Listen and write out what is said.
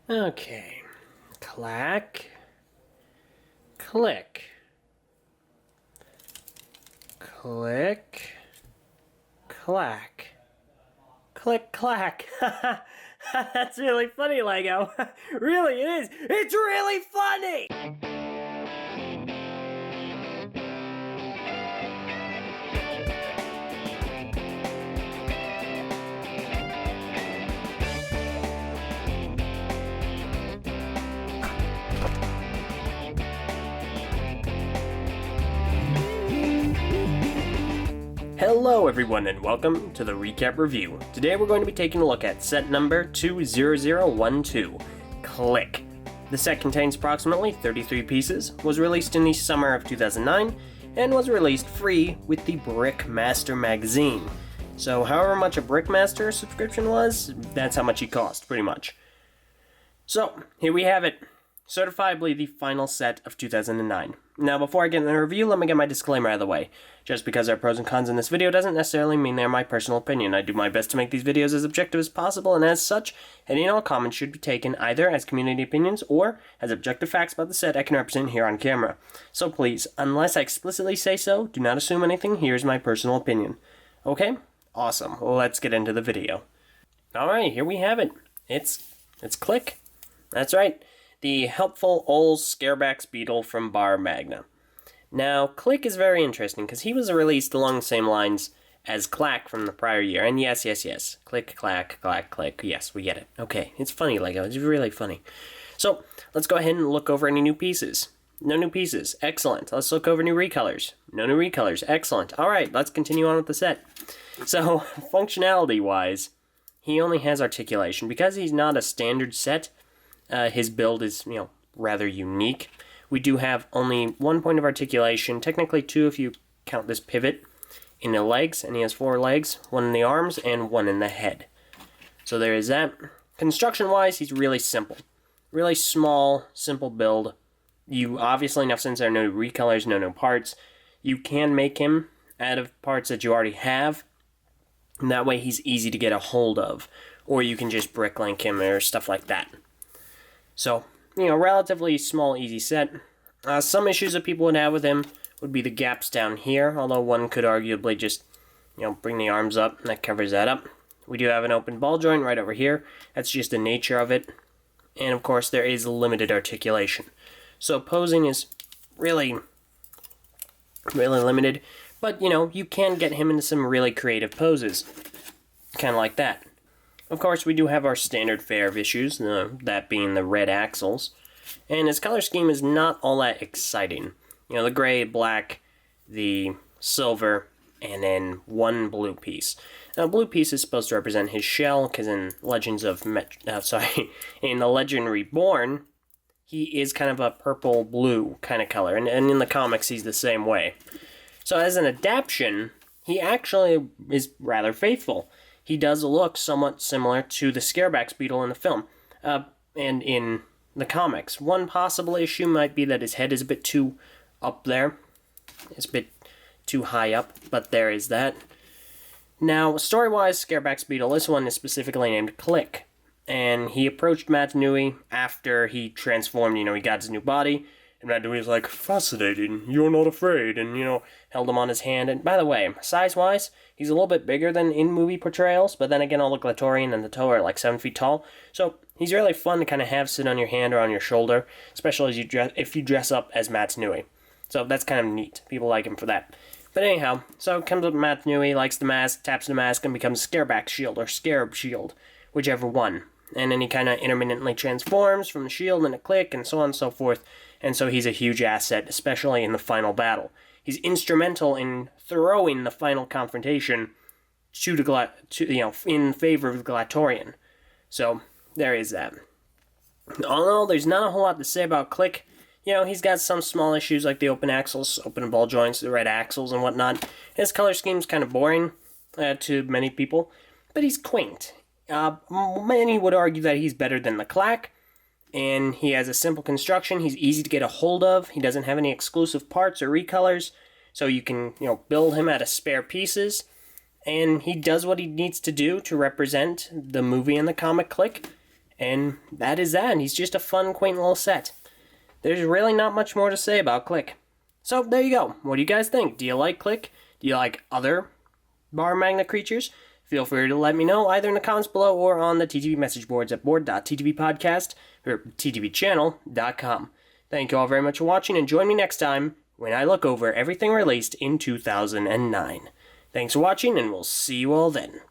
Okay. Clack. Click. Click. Clack. Click, clack. That's really funny, Lego. Really, it is. It's really funny! Hello everyone and welcome to the Recap Review. Today we're going to be taking a look at set number 20012, Click. The set contains approximately 33 pieces, was released in the summer of 2009, and was released free with the Brickmaster magazine. So however much a Brickmaster subscription was, that's how much it cost, pretty much. So, here we have it. Certifiably the final set of 2009. Now, before I get into the review, let me get my disclaimer out of the way. Just because there are pros and cons in this video doesn't necessarily mean they're my personal opinion. I do my best to make these videos as objective as possible, and as such, any and all comments should be taken either as community opinions or as objective facts about the set I can represent here on camera. So please, unless I explicitly say so, do not assume anything. Here's my personal opinion. Okay? Awesome. Let's get into the video. Alright, here we have it. It's Click. That's right. The helpful old Scarebax Beetle from Bar Magna. Now, Click is very interesting because he was released along the same lines as Clack from the prior year. And yes. Click, clack, clack, click. Yes, we get it. Okay, it's funny, Lego. It's really funny. So, let's go ahead and look over any new pieces. No new pieces. Excellent. Let's look over new recolors. No new recolors. Excellent. Alright, let's continue on with the set. So, functionality-wise, he only has articulation. Because he's not a standard set, his build is, rather unique. We do have only 1 point of articulation, technically 2 if you count this pivot, in the legs, and he has 4 legs, 1 in the arms, and 1 in the head. So there is that. Construction-wise, he's really simple. Really small, simple build. You, obviously, enough since there are no recolors, no parts, you can make him out of parts that you already have, and that way he's easy to get a hold of. Or you can just bricklink him or stuff like that. So, relatively small, easy set. Some issues that people would have with him would be the gaps down here, although one could arguably just, bring the arms up, and that covers that up. We do have an open ball joint right over here. That's just the nature of it. And, of course, there is limited articulation. So, posing is really limited. But, you can get him into some really creative poses. Kind of like that. Of course, we do have our standard fare of issues, that being the red axles, and his color scheme is not all that exciting. The gray, black, the silver, and then 1 blue piece. Now, blue piece is supposed to represent his shell, because in in the Legend Reborn, he is kind of a purple-blue kind of color, and in the comics, he's the same way. So as an adaptation, he actually is rather faithful. He does look somewhat similar to the Scarebax Beetle in the film, and in the comics. One possible issue might be that his head is a bit too up there. It's a bit too high up, but there is that. Now, story-wise, Scarebax Beetle, this one is specifically named Click, and he approached Matt Newey after he transformed, he got his new body, and Matt Newey was like, fascinating, you're not afraid, and, held him on his hand. And by the way, size-wise, he's a little bit bigger than in movie portrayals, but then again, all the Glatorian and the Toe are like 7 feet tall. So he's really fun to kind of have sit on your hand or on your shoulder, especially if you dress up as Matt Newey. So that's kind of neat. People like him for that. But anyhow, so comes up Matt Newey, likes the mask, taps the mask, and becomes Scareback Shield or Scarab Shield, whichever one. And then he kind of intermittently transforms from the shield into Click and so on and so forth. And so he's a huge asset, especially in the final battle. He's instrumental in throwing the final confrontation in favor of the Glatorian. So there is that. All in all, there's not a whole lot to say about Click. He's got some small issues like the open axles, open ball joints, the red axles and whatnot. His color scheme's kind of boring to many people, but he's quaint. Many would argue that he's better than the Clack, and he has a simple construction. He's easy to get a hold of. He doesn't have any exclusive parts or recolors, so you can, build him out of spare pieces, and he does what he needs to do to represent the movie and the comic Click, And that is that. He's just a fun, quaint little set. There's really not much more to say about Click. So there you go. What do you guys think? Do you like Click? Do you like other Bar Magna creatures? Feel free to let me know either in the comments below or on the TTV message boards at board.ttbpodcast or ttbchannel.com. Thank you all very much for watching, and join me next time when I look over everything released in 2009. Thanks for watching, and we'll see you all then.